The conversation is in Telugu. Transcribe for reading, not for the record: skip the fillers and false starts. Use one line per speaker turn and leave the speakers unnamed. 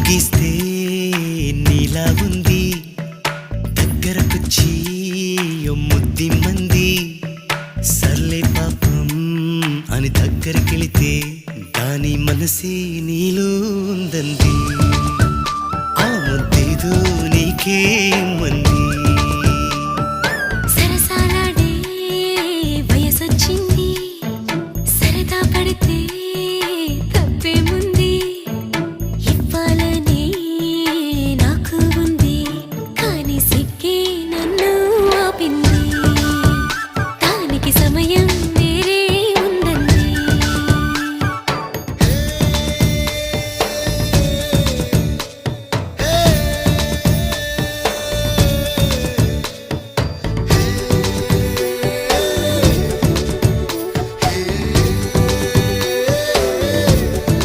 గీస్తే నీలా ఉంది దగ్గరకొచ్చి ముద్ది మంది సర్లే పాపం అని దగ్గరికెళితే దాని మనసే నీలో ఉందంది ఆ ముద్దేదో నీకే